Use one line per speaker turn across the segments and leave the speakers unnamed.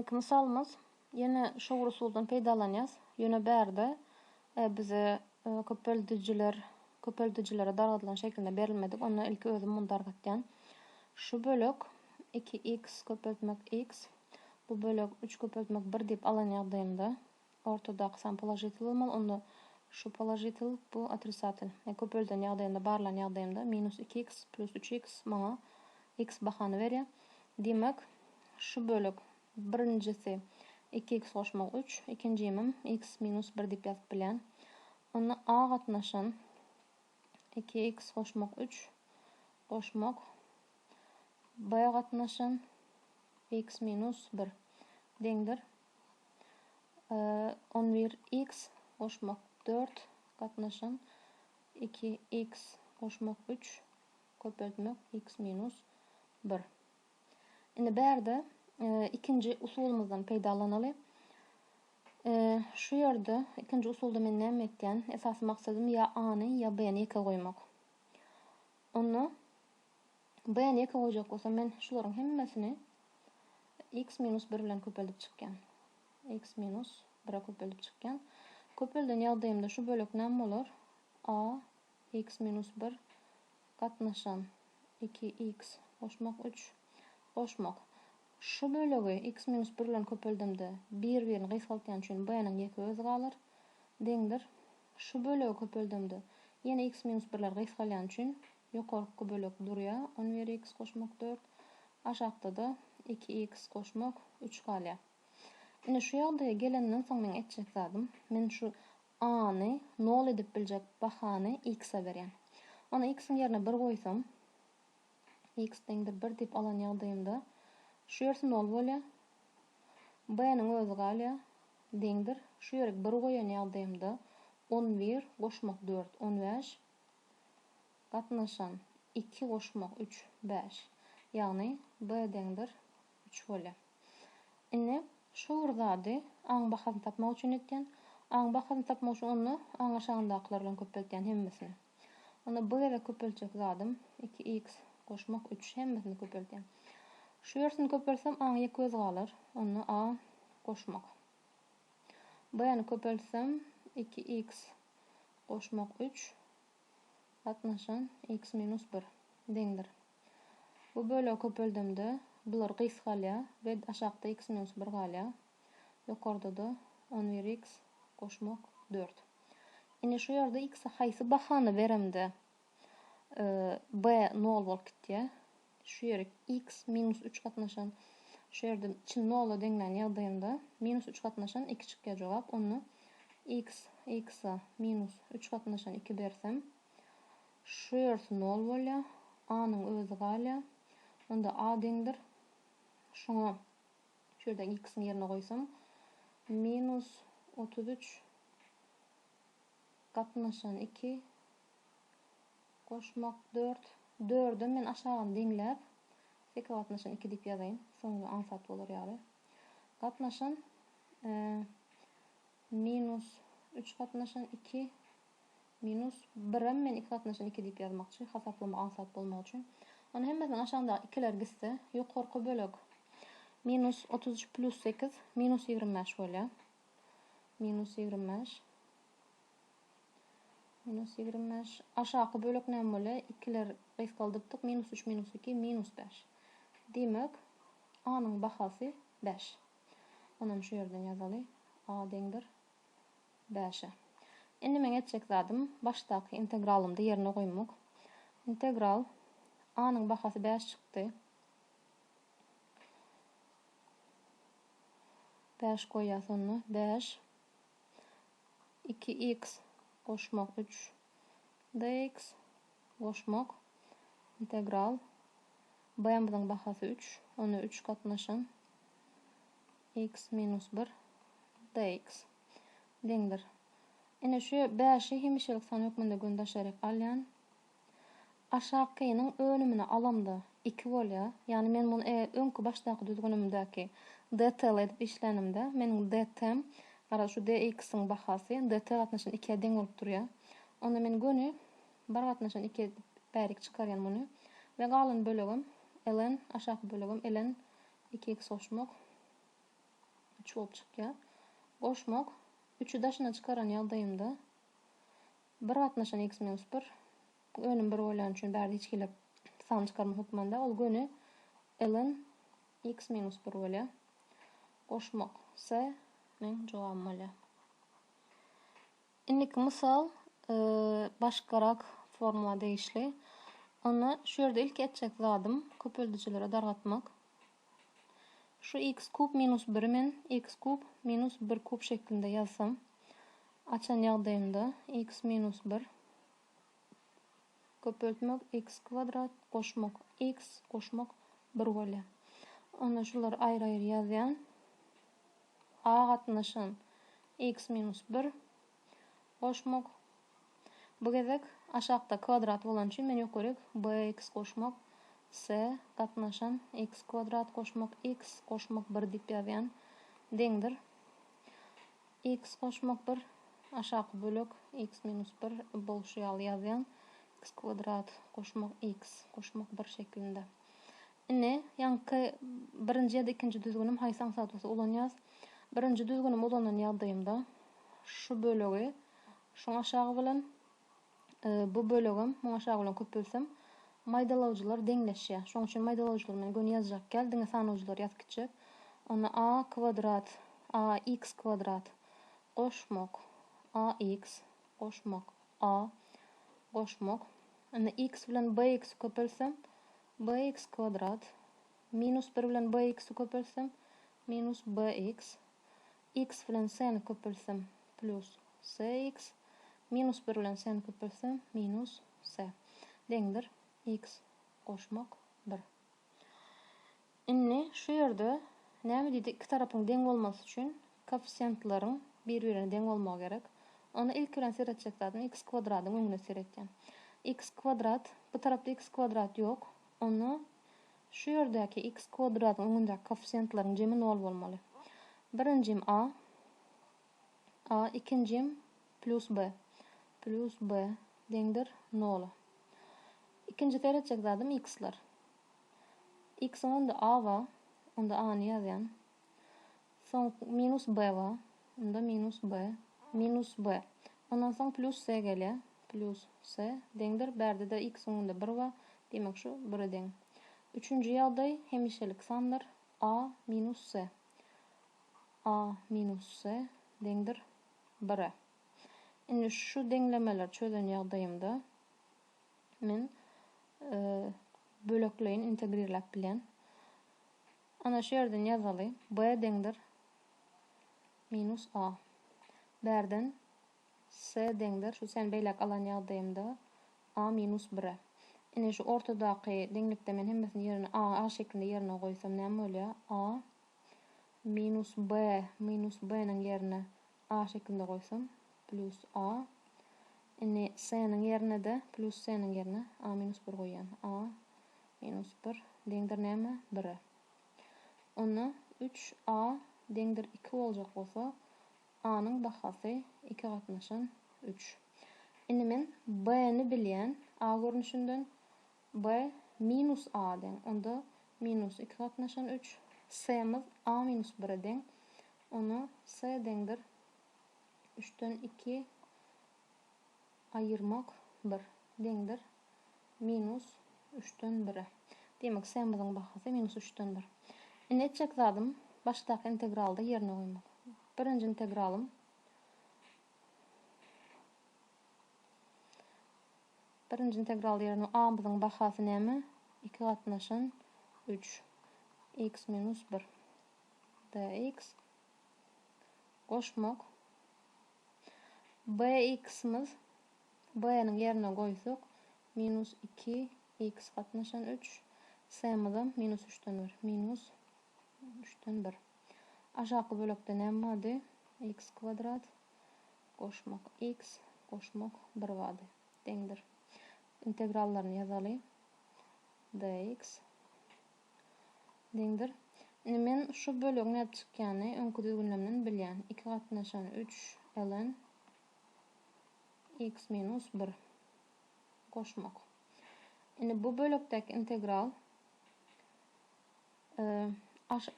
Inneki misalymız ýene şowur usuldan peýdalanýas. Ýöne bärde bize köpeltijilere dargadylan şekilde berilmedik. Onu ilki özüm mundan dargatýan. Şu bölek 2x köpeltmek x. Bu bölek 3 köpeltmek 1 diýip alan ýagdaýymda ortadaky sam polajitil bolmaly. Onu şu polajitil, bu otrisatil. Köpelden ýagdaýynda barlan ýagdaýymda -2x + 3x maňa x bahany berýär. Demek şu bölek birincisi 2x goşmak 3, ikinci ýemim x - 1 diýip ýazyp bilýän. Onu a gatnaşan 2x goşmak 3 goşmak b gatnaşan x - 1 deňdir. 11x goşmak 4 gatnaşan 2x goşmak 3 köpeltmek x - 1. Indi bärde ikinci usulumuzdan peýdalanaly. Şu ýerde ikinci usulda men näme etdiň? Esasy maksadym ýa a-ny ýa b-ni ýeke goýmak. Onu b-ni ýeke goýjak bolsam men şularyň hemmesini x - 1 bilen köpeldip çykýan. X - 1 köpeldip çykýan. Köpelden ýagdaýymda şu bölek näme bolar? A x - 1 gatnaşan 2x goşmak 3 goşmak. Şu bölegi x - 1 bilen köpeldimde bir-birini gysgaltýan üçin b-niň ýeke özi galar. Deňdir. Şu bölegi köpeldimde ýene x - 1'ler gysgalýan üçin ýokarky bölek durýar. 11x goşmak 4. Aşagda da 2x goşmak 3 galýar. Indi şu ýagdaýa gelenden soň men etjek zadym. Men şu a-ny 0 edip biljek bahany x-a berýän. Onu x-iň ýerine 1 goýsam, x deňdir 1 diýip alan ýagdaýymda şu ýersi 0 bolýar. B-niň özi galýar. Deňdir. Şu ýerek 1 goýan ýagdaýymda 11 goşmak 4 15 gatnaşan 2 goşmak 3 5. Ýagny b deňdir 3 bolýar. Indi şu zady aň bahasyny tapmak üçin etýän. Aň bahasyny tapmak üçin onu aň aşagyndakylary bilen köpeltýän hemmesini. Onda b-ge köpeltjek zadym 2x goşmak 3 hemmesini köpeltýän. Şu ýersini köpelsem aň ýeke öz galar. Onu a goşmak. B-ni köpelsem 2x goşmak 3 gatnaşan x - 1 deňdir. Bu bölegi köpeldimde bular gysgalýar we aşagda x - 1 galýar. Ýokarda da 11x goşmak 4. Indi şu ýerde x-a haýsy bahany beremde b 0 bolup gitdi. Şu ýere x - 3 gatnaşan şu ýerde çin 0 deňlen ýagdaýynda -3 gatnaşan 2 çykýar jogap. Onu x-a -3 gatnaşan 2 bersem şu ýersi 0 bolýar. A-nyň özi galýar. Onda a deňdir. Şoňa şu ýerde x-iň ýerine goýsam -33 gatnaşan 2 goşmak 4. 4'ü men aşagyny deňläp 8 gatnaşan 2 diýip ýazaýyn. Soňra ansat bolar ýaly. Gatnaşan -3 gatnaşan 2 -1 men 2 gatnaşan 2 diýip ýazmakçy. Hasaplama ansat bolmak üçin. Onu hemmesiň aşagyndaky ikiler gitse ýokarky bölek -33 + 8 -25 bolýar. -25 aşaky bölek näme bolýar? Ikiler gysgaldypdyk -3 - 2 -5. Demek a-nyň bahasy 5. Onam şu ýerden ýazaly. A deňdir 5. Indi men etjek zadym başdaky integralymdy ýerine goýmak. Integral a-nyň bahasy 5 çykdy. 5 goýýas onu 5 2x goşmak 3 dx goşmak integral b-nyň bahasy 3. Onu 3 gatnaşan x - 1 dx deňdir. Ine şu 5'i hemişelik san hökmünde göndeşerek alýan. Aşakynyň önümine alamda 2 bolýar. Ýani men bunu öňkü başdaky düzgünümdäki dt edip işlenimde meniň dt'm gara şu dx'iň bahasy dt gatnaşan 2'ye deň bolup durýar. Onda men göni 1 gatnaşan 2 bärik çykarýan muny we galan bölegim ln aşaky bölegim ln 2x goşmak 3 bolup çykýar. Goşmak 3'ü daşyna çykaran ýagdaýymda 1 gatnaşan x minus 1 önüm 1 bolan üçin bärde hiç gelip san çykarma hukmanda ol göni ln x minus 1 bolýar. Goşmak C men jogabym bolýar. Indiki mysal başgarak formula değişli. Onu şu yerde ilk etjek zadym köpeldiçilere dargatmak. Şu x kub minus 1 men x kub minus 1 kub şeklinde yazsam. Açan ýagdaýymda x minus 1 köpeltmek x kvadrat goşmak x goşmak 1 bolýar. Onda şular aýry-aýry ýazýan. A gatnaşan x minus 1 goşmak. Bu gezek aşağıda kvadrat bolan üçin men ýokarek bx goşmak c gatnaşan x kvadrat goşmak x goşmak 1 diýip ýazýan deňdir. X goşmak 1 aşağı bölük x minus 1 bolşýaly ýazýan x kvadrat goşmak x goşmak 1 şeklinde. Ine ýanky birinji ýa-da ikinji düzgünim haýsaň satysy ulan ýaz. Birinji düzgünim ulanan ýagdaýymda şu bölegi şoň aşağı bilen bu bölegim muňa aşağı bilen köpelsem maýdalawjylar deňleşýär. Şoň üçin maýdalawjylar men göni ýazjak geldiňe sanawjylar ýaz kitjek. Ona a kvadrat a x kvadrat goşmak a x goşmak a goşmak. Ana x bilen bx köpelsem bx kvadrat minus 1 bilen bx köpelsem minus bx x bilen c köpelsem plus cx minus 1 bilen c köpelsem minus c deňdir x goşmak 1. Inni şu ýerde näme diýdi? İki tarapyň deň bolmasy üçin koefisientlaryň bir-birine deň bolmagy gerek. Onu ilk bilen seretjek zaten x kvadratyň öňüne seretýän. X kvadrat, bu tarapda x kvadrat ýok. Onu şu ýerdäki x kvadratyň öňündäki koefisientlaryň jemi 0 bolmaly. Birinjim a, ikinjim plus b. Plus b deňdir 0. İkinji seretjek zatym x'ler. X onda a var, onda a'ny ýazýan. Soň minus b var, onda minus b, minus b. Ondan soň plus c gelýär, plus c deňdir bärde de x onda 1 var, demek şu 1'e deň. Üçüncü ýagdaý hemişelik sanlar a minus c. A minus c deňdir 1'e. Indi şu deňlemeler çözen ýagdaýymda men bölekleýin integrerlap bilen. Ana şu ýerden ýazaly b deňdir minus a. Bärden c deňdir şu sen beýlek alan ýagdaýymda a minus 1'e. Ine şu ortadaky deňlikde men hemmesini ýerine a şeklinde ýerine goýsam näme bolýar? A minus b ňyň ýerine a şeklinde goýsam plus a. Ine c'niň ýerine de plus c'niň ýerine a minus 1 goýýan. A minus 1 deňdir näme? 1'e. Onu 3a deňdir 2 boljak bolsa a'nyň bahasy 2 gatnaşan 3. Indi men b'ni bilýän a görnüşinden b minus a deň. Onda minus 2 gatnaşan 3. C'miz a minus 1'e deň. Onu c deňdir 3'ten 2 ayırmak 1 deňdir minus 3'ten 1'e. Demek c'miziň bahasy minus 3'ten 1. Indi etjek zadym başdaky integralda ýerine goýmak. Birinji integralym ýerine a-myzyň bahasy näme? 2 gatnaşan 3 x minus 1 dx goşmak bx'miz b'niň ýerine goýsak minus 2 x gatnaşan 3 c'mizam minus 3'ten 1 minus 3'ten 1. Aşağı bölekde näme bardy? X kvadrat goşmak x goşmak 1 bardy. Deňdir. Integrallaryny ýazaly. Dx deňdir. Men şu bölegi näp çykýany öňkü düzgünlemden bilýän. 2 gatnaşan 3 ln x minus 1 goşmak. Indi bu bölekdäki integral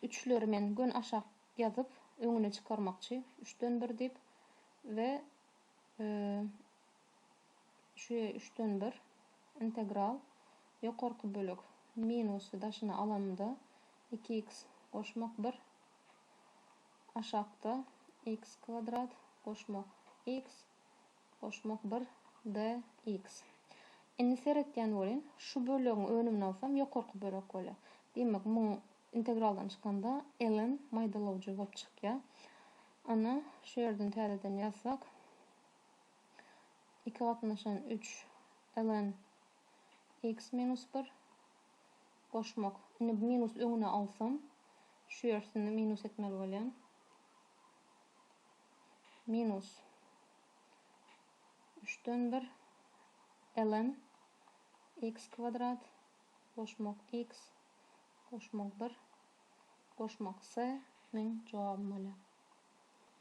üçleri men gün aşağı ýazyp öňüne çykarmakçy 3'den 1 dip ve şuya 3'den 1 integral ýokarky bölük minusy daşyna alamda 2x goşmak 1 aşakda x kvadrat goşmak x goşmak 1 dx. Indi seretýän bolyn, şu bölügiň önüni alsam ýokarky bölük bolýar. Demek bu integraldan çykanda ln maýdalawjy bolup çykýar. Ana şu ýerden täzeden ýazsak 2/3 ln x minus 1 goşmak. Indi bu minus öňüne alsam şu ýersini minus etmeli bolýan. Minus 3'den 1 ln x kvadrat goşmak x goşmak 1 goşmak s men jogabym bolýar.